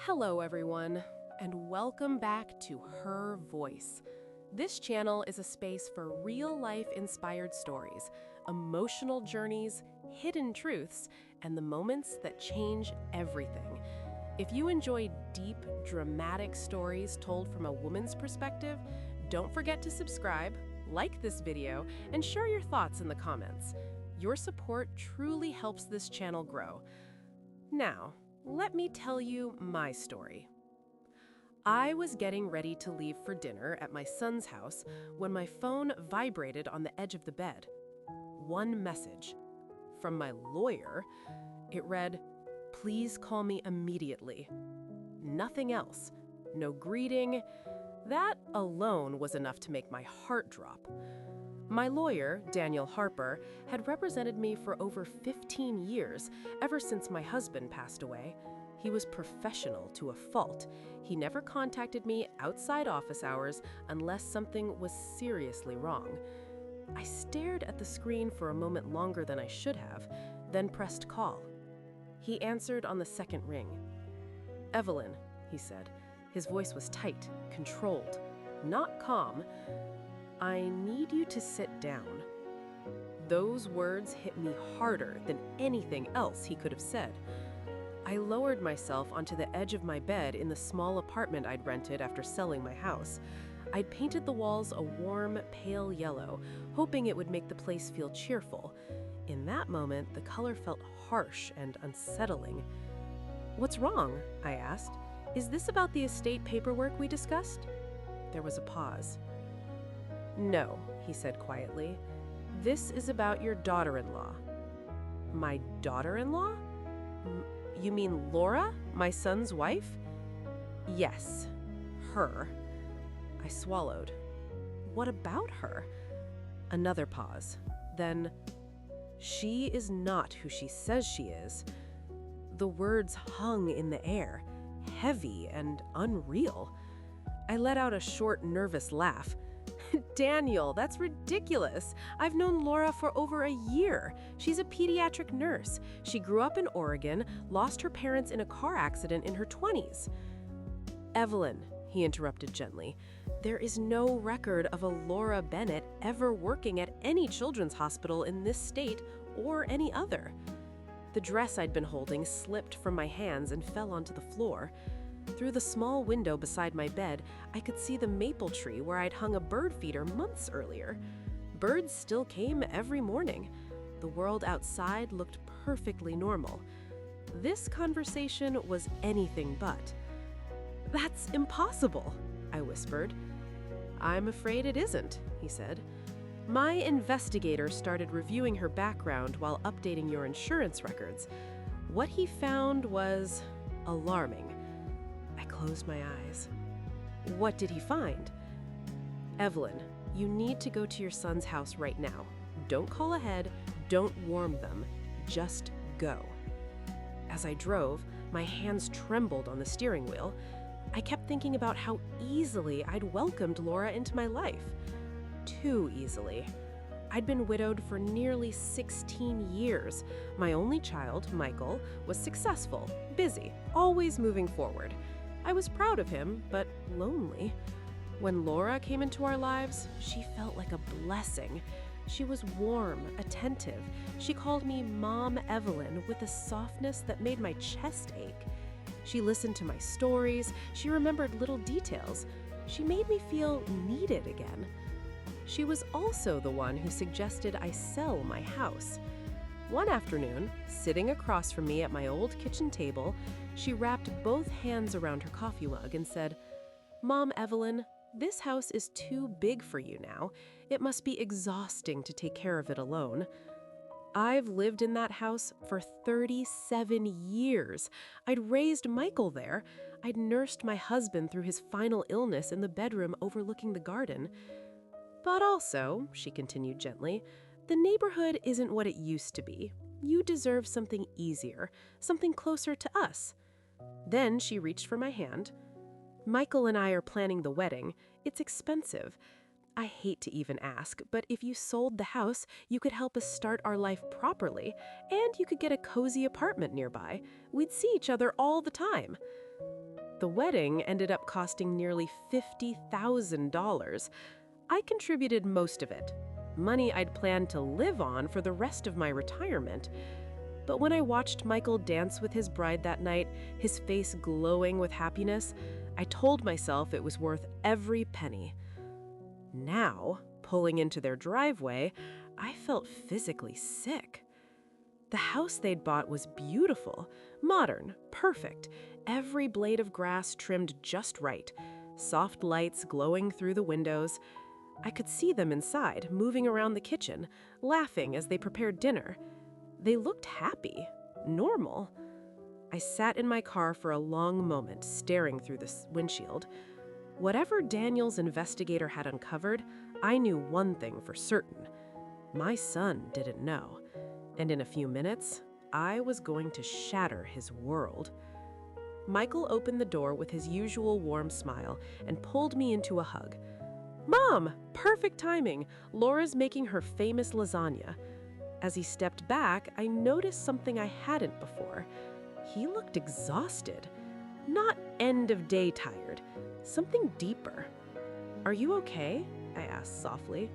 Hello, everyone, and welcome back to Her Voice. This channel is a space for real-life inspired stories, emotional journeys, hidden truths, and the moments that change everything. If you enjoy deep, dramatic stories told from a woman's perspective, don't forget to subscribe, like this video, and share your thoughts in the comments. Your support truly helps this channel grow. Now, let me tell you my story. I was getting ready to leave for dinner at my son's house when my phone vibrated on the edge of the bed. One message. From my lawyer. It read, "Please call me immediately." Nothing else. No greeting. That alone was enough to make my heart drop. My lawyer, Daniel Harper, had represented me for over 15 years, ever since my husband passed away. He was professional to a fault. He never contacted me outside office hours unless something was seriously wrong. I stared at the screen for a moment longer than I should have, then pressed call. He answered on the second ring. "Evelyn," he said. His voice was tight, controlled, not calm. "I need you to sit down." Those words hit me harder than anything else he could have said. I lowered myself onto the edge of my bed in the small apartment I'd rented after selling my house. I'd painted the walls a warm, pale yellow, hoping it would make the place feel cheerful. In that moment, the color felt harsh and unsettling. "What's wrong?" I asked. "Is this about the estate paperwork we discussed?" There was a pause. "No," he said quietly. "This is about your daughter-in-law." "My daughter-in-law? You mean Laura, my son's wife?" "Yes, her." I swallowed. "What about her?" Another pause. Then, "She is not who she says she is." The words hung in the air, heavy and unreal. I let out a short, nervous laugh. "Daniel, that's ridiculous. I've known Laura for over a year. She's a pediatric nurse. She grew up in Oregon, lost her parents in a car accident in her 20s. "Evelyn," he interrupted gently, "there is no record of a Laura Bennett ever working at any children's hospital in this state or any other." The dress I'd been holding slipped from my hands and fell onto the floor. Through the small window beside my bed, I could see the maple tree where I'd hung a bird feeder months earlier. Birds still came every morning. The world outside looked perfectly normal. This conversation was anything but. "That's impossible," I whispered. "I'm afraid it isn't," he said. "My investigator started reviewing her background while updating your insurance records. What he found was alarming." I closed my eyes. "What did he find?" "Evelyn, you need to go to your son's house right now. Don't call ahead, don't warn them, just go." As I drove, my hands trembled on the steering wheel. I kept thinking about how easily I'd welcomed Laura into my life. Too easily. I'd been widowed for nearly 16 years. My only child, Michael, was successful, busy, always moving forward. I was proud of him, but lonely. When Laura came into our lives, she felt like a blessing. She was warm, attentive. She called me Mom Evelyn with a softness that made my chest ache. She listened to my stories. She remembered little details. She made me feel needed again. She was also the one who suggested I sell my house. One afternoon, sitting across from me at my old kitchen table, she wrapped both hands around her coffee mug and said, "Mom Evelyn, this house is too big for you now. It must be exhausting to take care of it alone." I've lived in that house for 37 years. I'd raised Michael there. I'd nursed my husband through his final illness in the bedroom overlooking the garden. "But also," she continued gently, "the neighborhood isn't what it used to be. You deserve something easier, something closer to us." Then she reached for my hand. "Michael and I are planning the wedding. It's expensive. I hate to even ask, but if you sold the house, you could help us start our life properly, and you could get a cozy apartment nearby. We'd see each other all the time." The wedding ended up costing nearly $50,000. I contributed most of it, money I'd planned to live on for the rest of my retirement. But when I watched Michael dance with his bride that night, his face glowing with happiness, I told myself it was worth every penny. Now, pulling into their driveway, I felt physically sick. The house they'd bought was beautiful, modern, perfect, every blade of grass trimmed just right, soft lights glowing through the windows. I could see them inside, moving around the kitchen, laughing as they prepared dinner. They looked happy, normal. I sat in my car for a long moment, staring through the windshield. Whatever Daniel's investigator had uncovered, I knew one thing for certain. My son didn't know. And in a few minutes, I was going to shatter his world. Michael opened the door with his usual warm smile and pulled me into a hug. "Mom, perfect timing. Laura's making her famous lasagna." As he stepped back, I noticed something I hadn't before. He looked exhausted. Not end-of-day tired. Something deeper. "Are you okay?" I asked softly.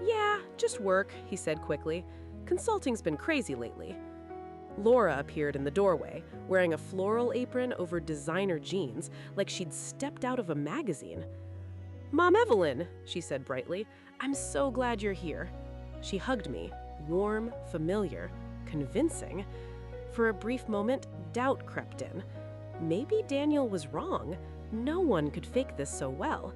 "Yeah, just work," he said quickly. "Consulting's been crazy lately." Laura appeared in the doorway, wearing a floral apron over designer jeans, like she'd stepped out of a magazine. "Mom Evelyn," she said brightly, "I'm so glad you're here." She hugged me, warm, familiar, convincing. For a brief moment, doubt crept in. Maybe Daniel was wrong. No one could fake this so well.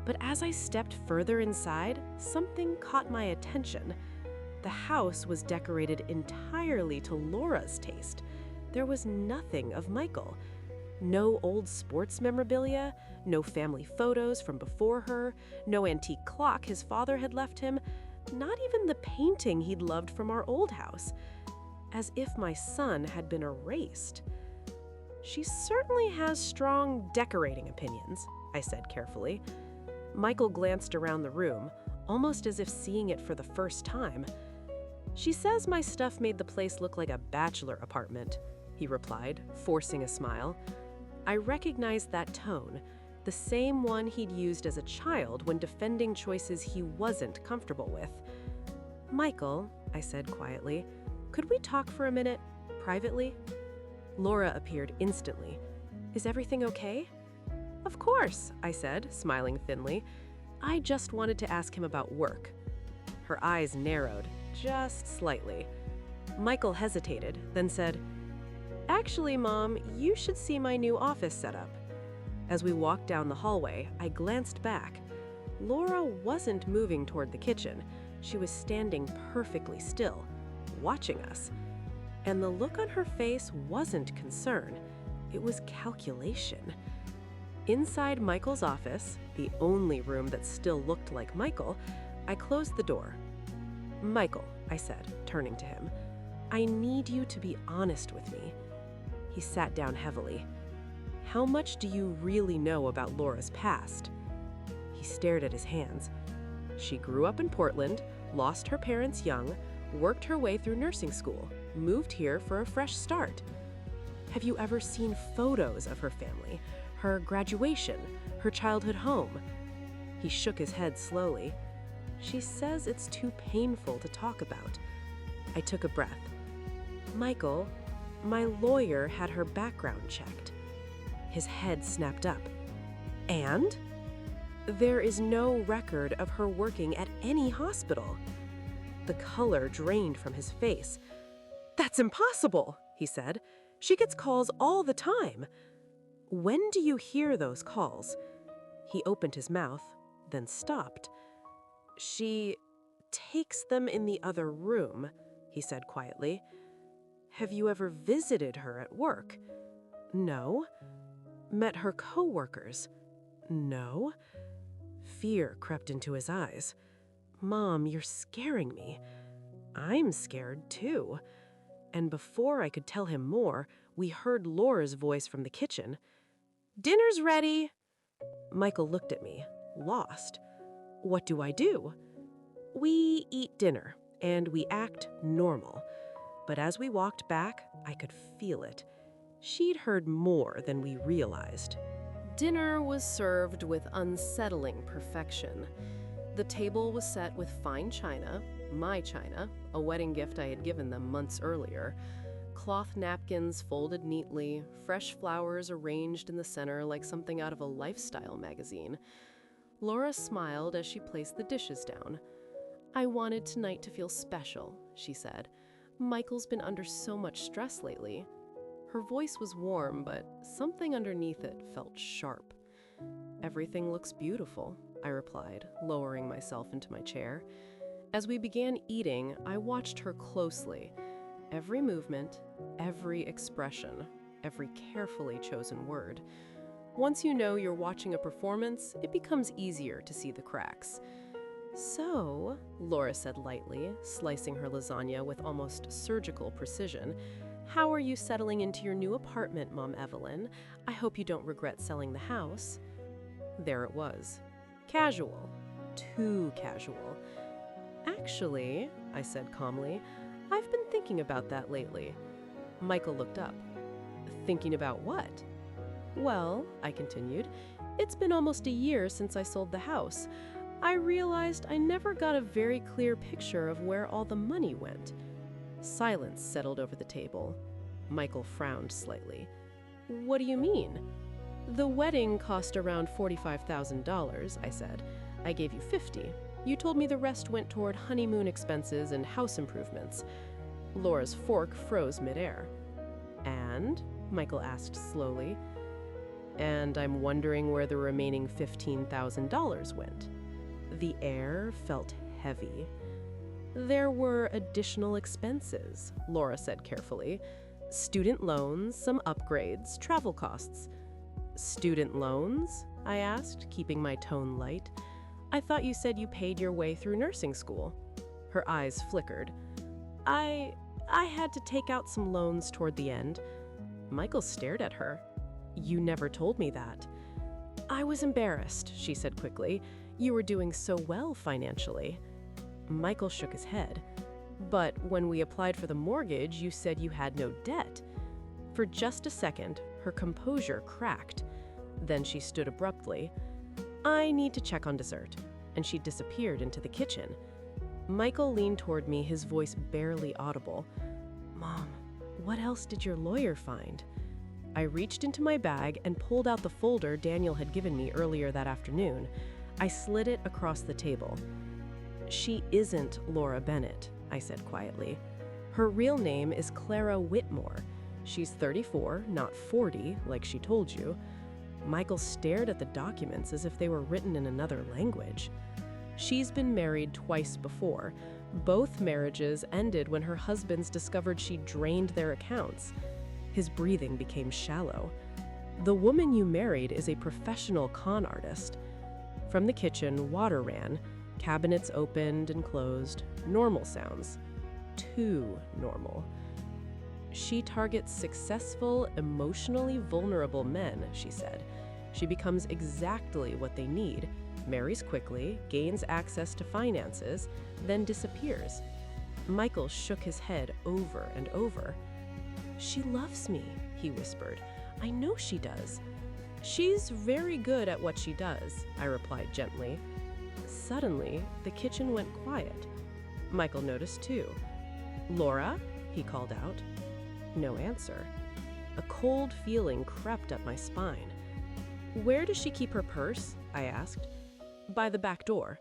But as I stepped further inside, something caught my attention. The house was decorated entirely to Laura's taste. There was nothing of Michael. No old sports memorabilia, no family photos from before her, no antique clock his father had left him, not even the painting he'd loved from our old house. As if my son had been erased. "She certainly has strong decorating opinions," I said carefully. Michael glanced around the room, almost as if seeing it for the first time. "She says my stuff made the place look like a bachelor apartment," he replied, forcing a smile. I recognized that tone, the same one he'd used as a child when defending choices he wasn't comfortable with. "Michael," I said quietly, "could we talk for a minute, privately?" Laura appeared instantly. "Is everything okay?" "Of course," I said, smiling thinly. "I just wanted to ask him about work." Her eyes narrowed, just slightly. Michael hesitated, then said, "Actually, Mom, you should see my new office setup." As we walked down the hallway, I glanced back. Laura wasn't moving toward the kitchen. She was standing perfectly still, watching us. And the look on her face wasn't concern. It was calculation. Inside Michael's office, the only room that still looked like Michael, I closed the door. "Michael," I said, turning to him, "I need you to be honest with me." He sat down heavily. "How much do you really know about Laura's past?" He stared at his hands. "She grew up in Portland, lost her parents young, worked her way through nursing school, moved here for a fresh start. Have you ever seen photos of her family, her graduation, her childhood home?" He shook his head slowly. "She says it's too painful to talk about." I took a breath. "Michael, my lawyer had her background checked." His head snapped up. "And?" "There is no record of her working at any hospital." The color drained from his face. "That's impossible," he said. "She gets calls all the time." "When do you hear those calls?" He opened his mouth, then stopped. "She takes them in the other room," he said quietly. "Have you ever visited her at work?" "No." "Met her co-workers?" "No." Fear crept into his eyes. "Mom, you're scaring me." "I'm scared too." And before I could tell him more, we heard Laura's voice from the kitchen. "Dinner's ready." Michael looked at me, lost. "What do I do?" "We eat dinner, and we act normal." But as we walked back, I could feel it. She'd heard more than we realized. Dinner was served with unsettling perfection. The table was set with fine china, my china, a wedding gift I had given them months earlier, cloth napkins folded neatly, fresh flowers arranged in the center like something out of a lifestyle magazine. Laura smiled as she placed the dishes down. "I wanted tonight to feel special," she said. "Michael's been under so much stress lately." Her voice was warm, but something underneath it felt sharp. "Everything looks beautiful," I replied, lowering myself into my chair. As we began eating, I watched her closely. Every movement, every expression, every carefully chosen word. Once you know you're watching a performance, it becomes easier to see the cracks. "So," Laura said lightly, slicing her lasagna with almost surgical precision, "how are you settling into your new apartment, Mom Evelyn? I hope you don't regret selling the house." There it was. Casual. Too casual. "Actually," I said calmly, "I've been thinking about that lately." Michael looked up. "Thinking about what?" "Well," I continued, "it's been almost a year since I sold the house. I realized I never got a very clear picture of where all the money went." Silence settled over the table. Michael frowned slightly. "What do you mean?" "The wedding cost around $45,000, I said. "I gave you 50. You told me the rest went toward honeymoon expenses and house improvements." Laura's fork froze midair. "And?" Michael asked slowly. "And I'm wondering where the remaining $15,000 went." The air felt heavy. "There were additional expenses," Laura said carefully. "Student loans, some upgrades, travel costs." "Student loans?" I asked, keeping my tone light. "I thought you said you paid your way through nursing school." Her eyes flickered. I had to take out some loans toward the end." Michael stared at her. "You never told me that." "I was embarrassed," she said quickly. "You were doing so well financially." Michael shook his head. "But when we applied for the mortgage, you said you had no debt." For just a second, her composure cracked. Then she stood abruptly. "I need to check on dessert," and she disappeared into the kitchen. Michael leaned toward me, his voice barely audible. "Mom, what else did your lawyer find?" I reached into my bag and pulled out the folder Daniel had given me earlier that afternoon. I slid it across the table. "She isn't Laura Bennett," I said quietly. "Her real name is Clara Whitmore. She's 34, not 40, like she told you." Michael stared at the documents as if they were written in another language. "She's been married twice before. Both marriages ended when her husbands discovered she drained their accounts." His breathing became shallow. "The woman you married is a professional con artist." From the kitchen, water ran. Cabinets opened and closed. Normal sounds. Too normal. "She targets successful, emotionally vulnerable men," she said. "She becomes exactly what they need, marries quickly, gains access to finances, then disappears." Michael shook his head over and over. "She loves me," he whispered. "I know she does." "She's very good at what she does," I replied gently. Suddenly, the kitchen went quiet. Michael noticed too. "Laura?" he called out. No answer. A cold feeling crept up my spine. "Where does she keep her purse?" I asked. "By the back door."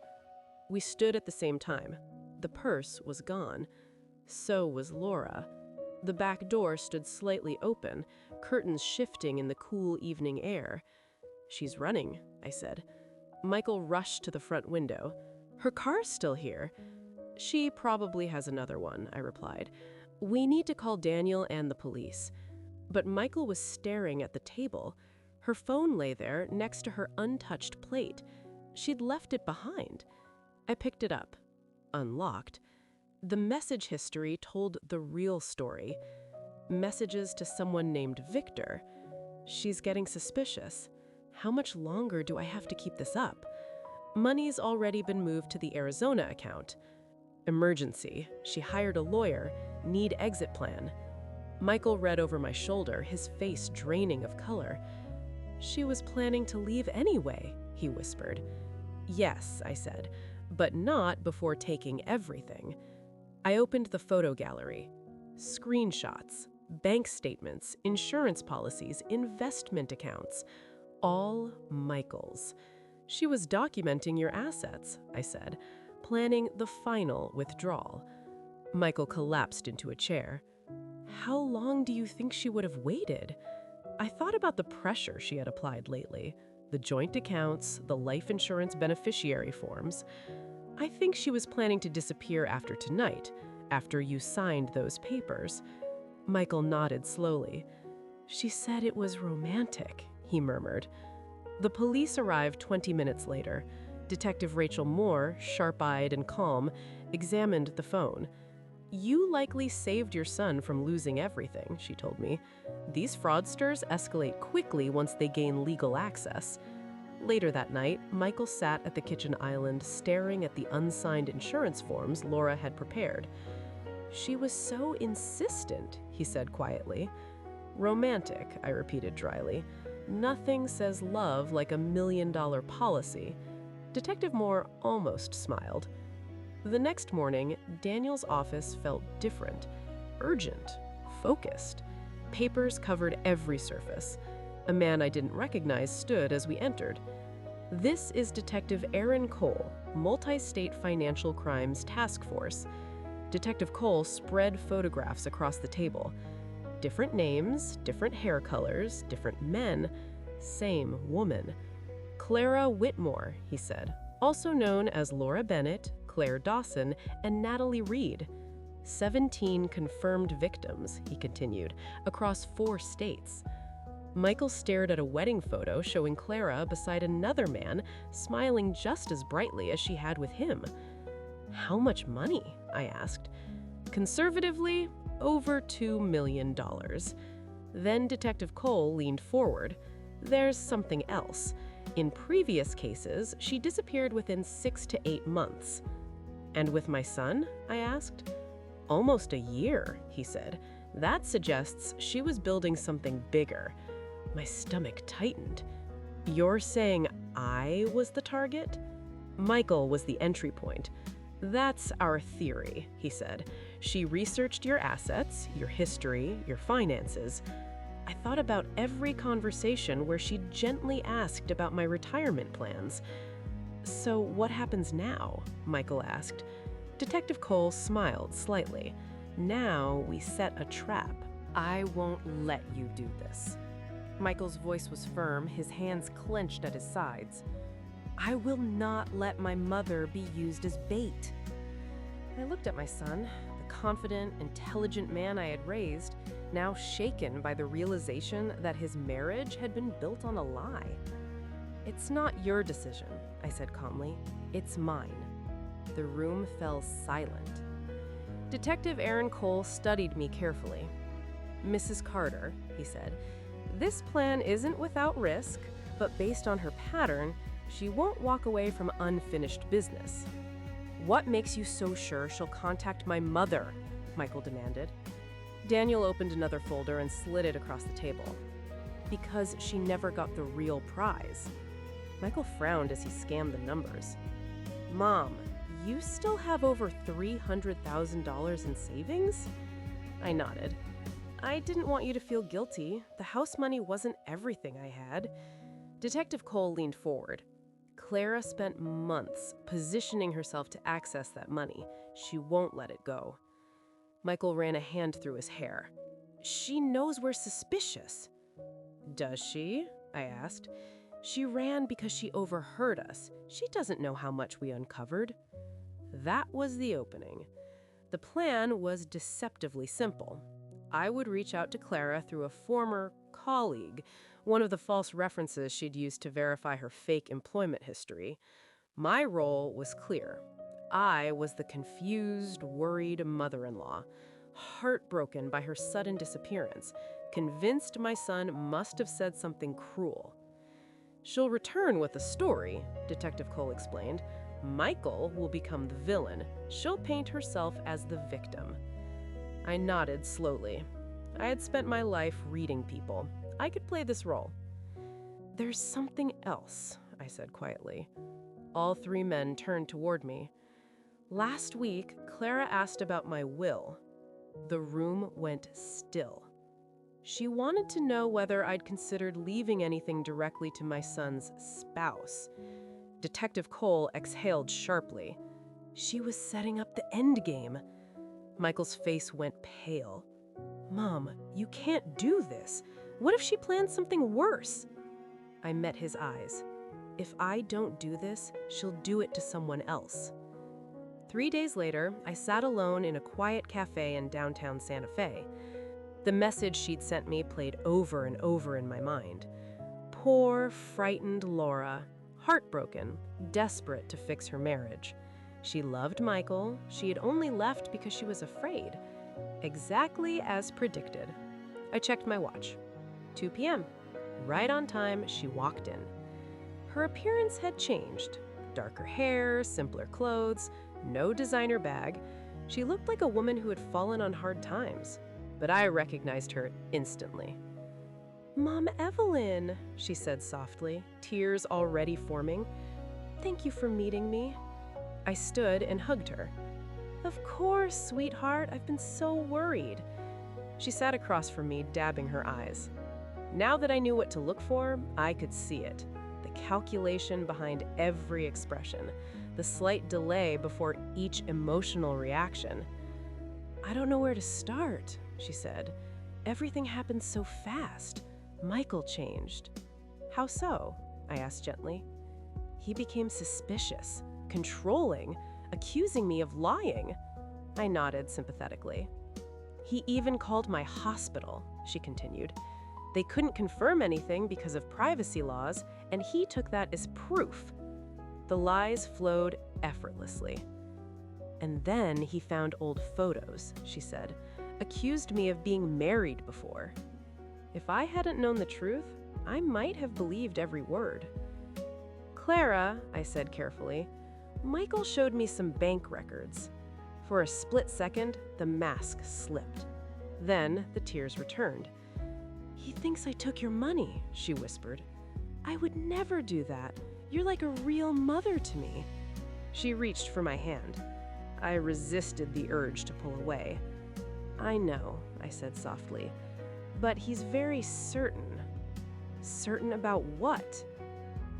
We stood at the same time. The purse was gone. So was Laura. The back door stood slightly open, curtains shifting in the cool evening air. "She's running," I said. Michael rushed to the front window. "Her car's still here." "She probably has another one," I replied. "We need to call Daniel and the police." But Michael was staring at the table. Her phone lay there next to her untouched plate. She'd left it behind. I picked it up. Unlocked. The message history told the real story. Messages to someone named Victor. She's getting suspicious. How much longer do I have to keep this up? Money's already been moved to the Arizona account. Emergency. She hired a lawyer. Need exit plan. Michael read over my shoulder, his face draining of color. "She was planning to leave anyway," he whispered. "Yes," I said, "but not before taking everything." I opened the photo gallery. Screenshots, bank statements, insurance policies, investment accounts. All Michael's. "She was documenting your assets," I said, "planning the final withdrawal." Michael collapsed into a chair. "How long do you think she would have waited?" I thought about the pressure she had applied lately, the joint accounts, the life insurance beneficiary forms. "I think she was planning to disappear after tonight, after you signed those papers." Michael nodded slowly. "She said it was romantic," he murmured. The police arrived 20 minutes later. Detective Rachel Moore, sharp-eyed and calm, examined the phone. "You likely saved your son from losing everything," she told me. "These fraudsters escalate quickly once they gain legal access." Later that night, Michael sat at the kitchen island staring at the unsigned insurance forms Laura had prepared. "She was so insistent," he said quietly. "Romantic," I repeated dryly. "Nothing says love like $1 million policy." Detective Moore almost smiled. The next morning, Daniel's office felt different, urgent, focused. Papers covered every surface. A man I didn't recognize stood as we entered. "This is Detective Aaron Cole, Multi-State Financial Crimes Task Force." Detective Cole spread photographs across the table. Different names, different hair colors, different men, same woman. "Clara Whitmore," he said, "also known as Laura Bennett, Claire Dawson, and Natalie Reed. 17 confirmed victims," he continued, "across 4 states." Michael stared at a wedding photo showing Clara beside another man, smiling just as brightly as she had with him. "How much money?" I asked. "Conservatively, over $2 million. Then Detective Cole leaned forward. "There's something else. In previous cases, she disappeared within 6 to 8 months. "And with my son?" I asked. "Almost a year," he said. "That suggests she was building something bigger." My stomach tightened. "You're saying I was the target?" "Michael was the entry point. That's our theory," he said. "She researched your assets, your history, your finances. I thought about every conversation where she gently asked about my retirement plans." "So what happens now?" Michael asked. Detective Cole smiled slightly. "Now we set a trap. I won't let you do this." Michael's voice was firm, his hands clenched at his sides. "I will not let my mother be used as bait." I looked at my son, the confident, intelligent man I had raised, now shaken by the realization that his marriage had been built on a lie. "It's not your decision," I said calmly. "It's mine." The room fell silent. Detective Aaron Cole studied me carefully. "Mrs. Carter," he said, "this plan isn't without risk, but based on her pattern, she won't walk away from unfinished business." "What makes you so sure she'll contact my mother?" Michael demanded. Daniel opened another folder and slid it across the table. "Because she never got the real prize." Michael frowned as he scanned the numbers. "Mom, you still have over $300,000 in savings?" I nodded. "I didn't want you to feel guilty. The house money wasn't everything I had." Detective Cole leaned forward. "Clara spent months positioning herself to access that money. She won't let it go." Michael ran a hand through his hair. "She knows we're suspicious." "Does she?" I asked. "She ran because she overheard us. She doesn't know how much we uncovered." That was the opening. The plan was deceptively simple. I would reach out to Clara through a former colleague, one of the false references she'd used to verify her fake employment history. My role was clear. I was the confused, worried mother-in-law, heartbroken by her sudden disappearance, convinced my son must have said something cruel. "She'll return with a story," Detective Cole explained. "Michael will become the villain. She'll paint herself as the victim." I nodded slowly. I had spent my life reading people. I could play this role. "There's something else," I said quietly. All three men turned toward me. "Last week, Clara asked about my will." The room went still. She wanted to know whether I'd considered leaving anything directly to my son's spouse. Detective Cole exhaled sharply. She was setting up the endgame. Michael's face went pale. "Mom, you can't do this. What if she plans something worse?" I met his eyes. "If I don't do this, she'll do it to someone else." 3 days later, I sat alone in a quiet cafe in downtown Santa Fe. The message she'd sent me played over and over in my mind. Poor, frightened Laura, heartbroken, desperate to fix her marriage. She loved Michael. She had only left because she was afraid. Exactly as predicted. I checked my watch. 2 p.m. Right on time, she walked in. Her appearance had changed. Darker hair, simpler clothes, no designer bag. She looked like a woman who had fallen on hard times. But I recognized her instantly. "Mom Evelyn," she said softly, tears already forming. "Thank you for meeting me." I stood and hugged her. "Of course, sweetheart, I've been so worried." She sat across from me, dabbing her eyes. Now that I knew what to look for, I could see it. The calculation behind every expression, the slight delay before each emotional reaction. "I don't know where to start," she said. "Everything happened so fast. Michael changed." "How so?" I asked gently. "He became suspicious, controlling, accusing me of lying." I nodded sympathetically. "He even called my hospital," she continued. "They couldn't confirm anything because of privacy laws, and he took that as proof." The lies flowed effortlessly. "And then he found old photos," she said, "accused me of being married before." If I hadn't known the truth, I might have believed every word. "Clara," I said carefully, "Michael showed me some bank records." For a split second, the mask slipped. Then the tears returned. "He thinks I took your money," she whispered. "I would never do that. You're like a real mother to me." She reached for my hand. I resisted the urge to pull away. "I know," I said softly, "but he's very certain." "Certain about what?"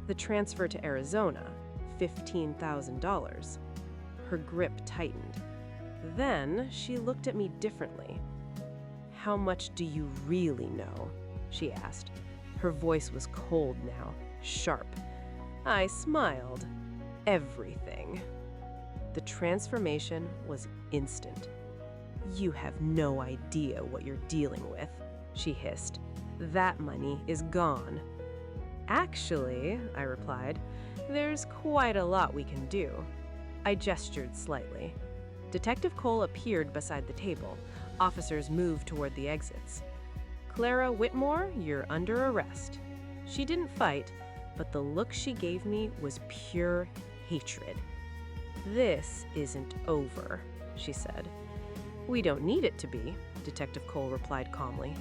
"The transfer to Arizona, $15,000. Her grip tightened. Then she looked at me differently. "How much do you really know?" she asked. Her voice was cold now, sharp. I smiled. "Everything." The transformation was instant. "You have no idea what you're dealing with," she hissed. "That money is gone." "Actually," I replied, "there's quite a lot we can do." I gestured slightly. Detective Cole appeared beside the table. Officers moved toward the exits. "Clara Whitmore, you're under arrest." She didn't fight, but the look she gave me was pure hatred. "This isn't over," she said. "We don't need it to be," Detective Cole replied calmly.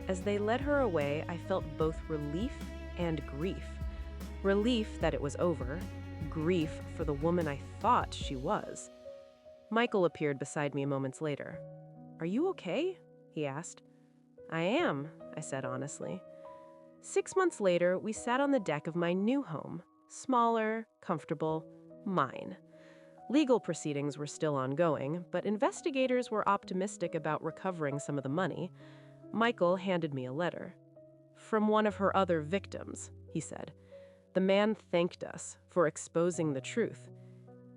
As they led her away, I felt both relief and grief. Relief that it was over, grief for the woman I thought she was. Michael appeared beside me moments later. "Are you okay?" he asked. "I am," I said honestly. 6 months later, we sat on the deck of my new home. Smaller, comfortable, mine. Legal proceedings were still ongoing, but investigators were optimistic about recovering some of the money. Michael handed me a letter. "From one of her other victims," he said. "The man thanked us for exposing the truth.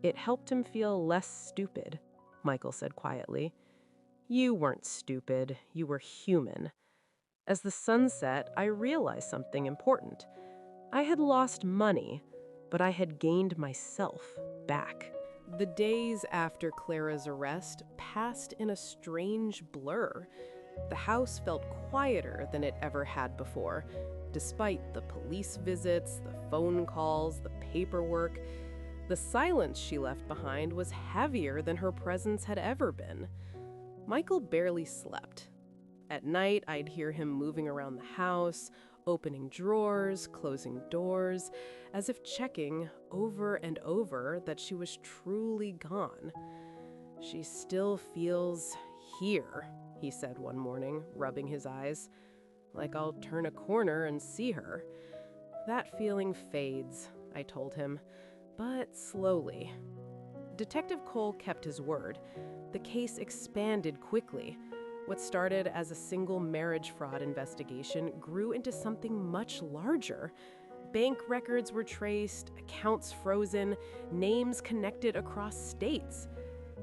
It helped him feel less stupid," Michael said quietly. "You weren't stupid, you were human." As the sun set, I realized something important. I had lost money, but I had gained myself back. The days after Clara's arrest passed in a strange blur. The house felt quieter than it ever had before, despite the police visits, the phone calls, the paperwork. The silence she left behind was heavier than her presence had ever been. Michael barely slept. At night, I'd hear him moving around the house, opening drawers, closing doors, as if checking over and over that she was truly gone. "She still feels here," he said one morning, rubbing his eyes. "Like I'll turn a corner and see her." "That feeling fades," I told him, "but slowly." Detective Cole kept his word. The case expanded quickly. What started as a single marriage fraud investigation grew into something much larger. Bank records were traced, accounts frozen, names connected across states.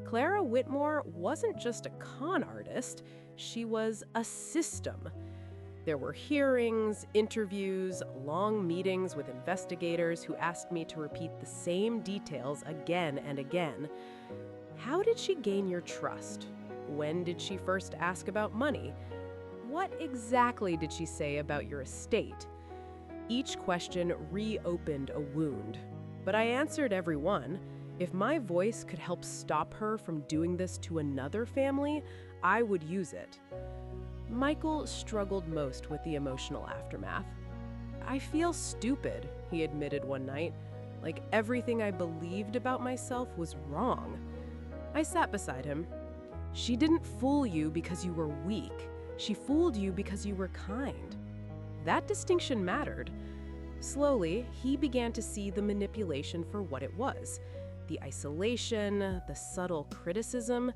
Clara Whitmore wasn't just a con artist, she was a system. There were hearings, interviews, long meetings with investigators who asked me to repeat the same details again and again. How did she gain your trust? When did she first ask about money? What exactly did she say about your estate? Each question reopened a wound, but I answered every one. If my voice could help stop her from doing this to another family, I would use it. Michael struggled most with the emotional aftermath. "I feel stupid," he admitted one night, "like everything I believed about myself was wrong." I sat beside him. "She didn't fool you because you were weak. She fooled you because you were kind." That distinction mattered. Slowly, he began to see the manipulation for what it was. The isolation, the subtle criticism,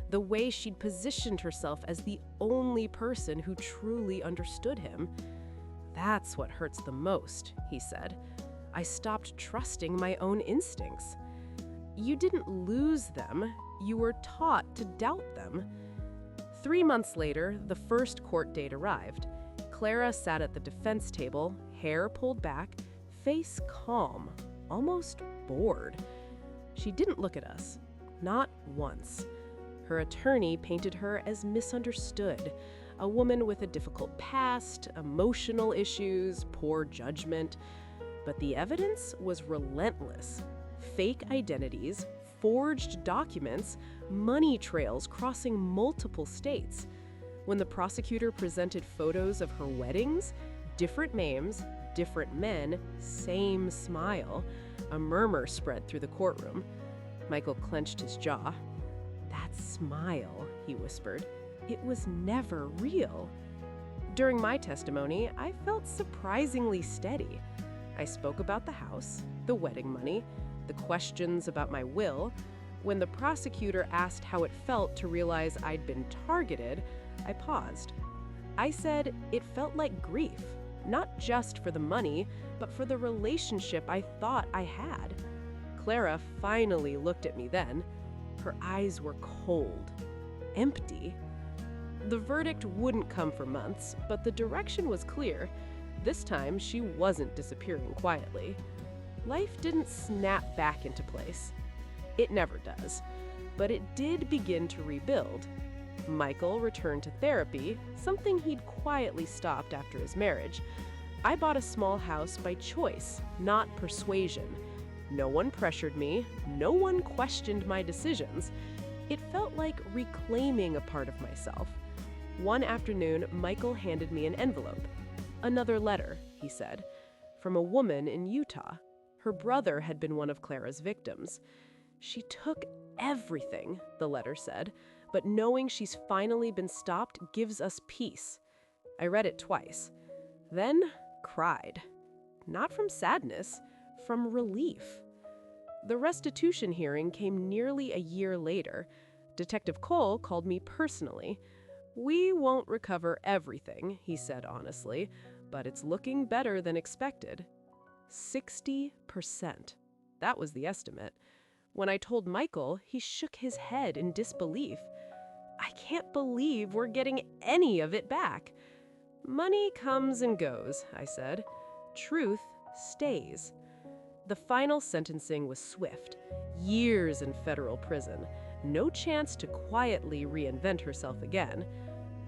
the way she'd positioned herself as the only person who truly understood him. "That's what hurts the most," he said. "I stopped trusting my own instincts." "You didn't lose them. You were taught to doubt them." 3 months later, the first court date arrived. Clara sat at the defense table, hair pulled back, face calm, almost bored. She didn't look at us, not once. Her attorney painted her as misunderstood, a woman with a difficult past, emotional issues, poor judgment. But the evidence was relentless. Fake identities, forged documents, money trails crossing multiple states. When the prosecutor presented photos of her weddings, different names, different men, same smile, a murmur spread through the courtroom. Michael clenched his jaw. "That smile," he whispered, "it was never real." During my testimony, I felt surprisingly steady. I spoke about the house, the wedding money, the questions about my will. When the prosecutor asked how it felt to realize I'd been targeted, I paused. I said it felt like grief, not just for the money, but for the relationship I thought I had. Clara finally looked at me then. Her eyes were cold, empty. The verdict wouldn't come for months, but the direction was clear. This time, she wasn't disappearing quietly. Life didn't snap back into place. It never does. But it did begin to rebuild. Michael returned to therapy, something he'd quietly stopped after his marriage. I bought a small house by choice, not persuasion. No one pressured me. No one questioned my decisions. It felt like reclaiming a part of myself. One afternoon, Michael handed me an envelope. "Another letter," he said, "from a woman in Utah. Her brother had been one of Clara's victims. She took everything," the letter said, "but knowing she's finally been stopped gives us peace." I read it twice, then cried. Not from sadness, from relief. The restitution hearing came nearly a year later. Detective Cole called me personally. "We won't recover everything," he said honestly, "but it's looking better than expected." 60%. That was the estimate. When I told Michael, he shook his head in disbelief. "I can't believe we're getting any of it back." "Money comes and goes," I said. "Truth stays." The final sentencing was swift. Years in federal prison. No chance to quietly reinvent herself again.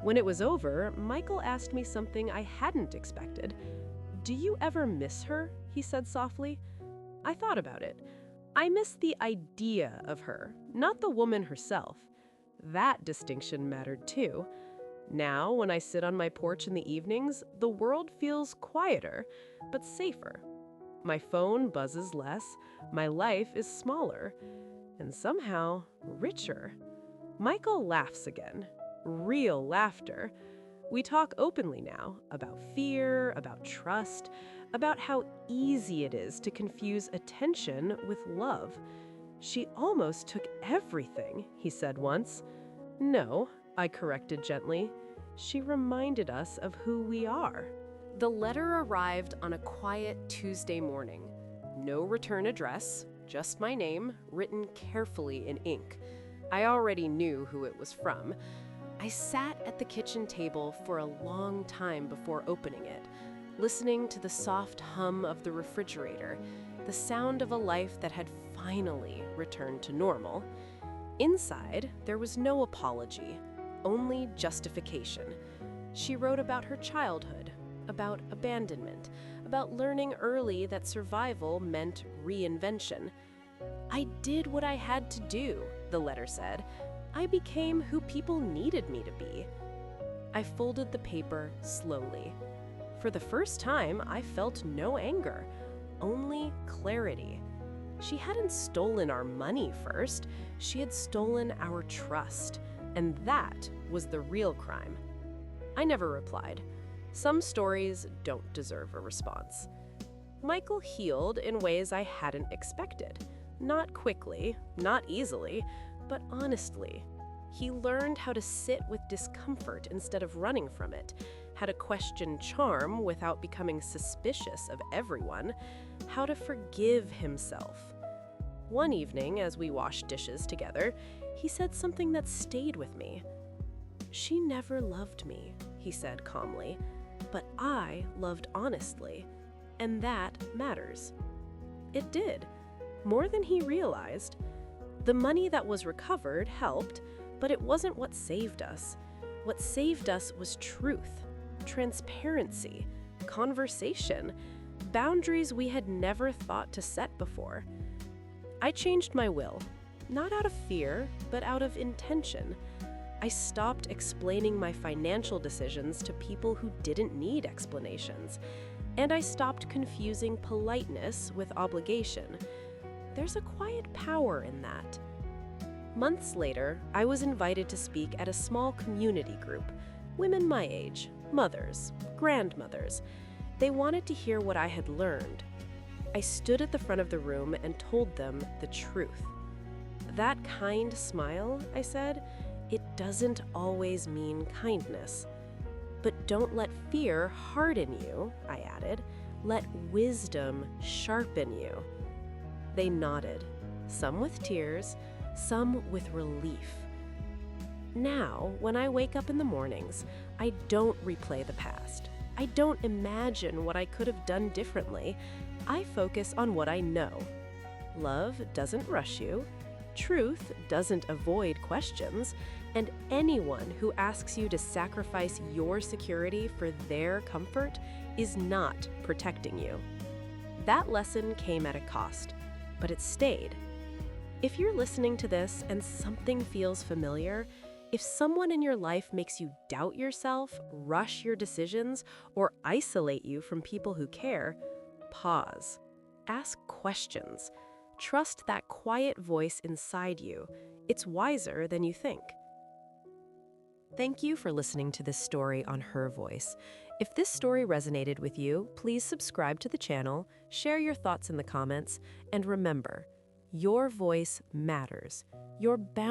When it was over, Michael asked me something I hadn't expected. "Do you ever miss her?" he said softly. I thought about it. I miss the idea of her, not the woman herself. That distinction mattered too. Now, when I sit on my porch in the evenings, the world feels quieter, but safer. My phone buzzes less, my life is smaller, and somehow richer. Michael laughs again. Real laughter. We talk openly now about fear, about trust, about how easy it is to confuse attention with love. She almost took everything, he said once. No, I corrected gently. She reminded us of who we are. The letter arrived on a quiet Tuesday morning. No return address, just my name, written carefully in ink. I already knew who it was from. I sat at the kitchen table for a long time before opening it, listening to the soft hum of the refrigerator, the sound of a life that had finally returned to normal. Inside, there was no apology, only justification. She wrote about her childhood, about abandonment, about learning early that survival meant reinvention. I did what I had to do, the letter said. I became who people needed me to be. I folded the paper slowly. For the first time, I felt no anger, only clarity. She hadn't stolen our money first, she had stolen our trust, and that was the real crime. I never replied. Some stories don't deserve a response. Michael healed in ways I hadn't expected. Not quickly, not easily, but honestly. He learned how to sit with discomfort instead of running from it, how to question charm without becoming suspicious of everyone, how to forgive himself. One evening, as we washed dishes together, he said something that stayed with me. "She never loved me," he said calmly, "but I loved honestly, and that matters." It did, more than he realized. The money that was recovered helped, but it wasn't what saved us. What saved us was truth, transparency, conversation, boundaries we had never thought to set before. I changed my will, not out of fear, but out of intention. I stopped explaining my financial decisions to people who didn't need explanations, and I stopped confusing politeness with obligation. There's a quiet power in that. Months later, I was invited to speak at a small community group, women my age, mothers, grandmothers. They wanted to hear what I had learned. I stood at the front of the room and told them the truth. "That kind smile," I said, "it doesn't always mean kindness. But don't let fear harden you," I added. "Let wisdom sharpen you." They nodded, some with tears, some with relief. Now, when I wake up in the mornings, I don't replay the past. I don't imagine what I could have done differently. I focus on what I know. Love doesn't rush you. Truth doesn't avoid questions. And anyone who asks you to sacrifice your security for their comfort is not protecting you. That lesson came at a cost, but it stayed. If you're listening to this and something feels familiar, if someone in your life makes you doubt yourself, rush your decisions, or isolate you from people who care, pause. Ask questions. Trust that quiet voice inside you. It's wiser than you think. Thank you for listening to this story on Her Voice. If this story resonated with you, please subscribe to the channel, share your thoughts in the comments, and remember, your voice matters. Your boundaries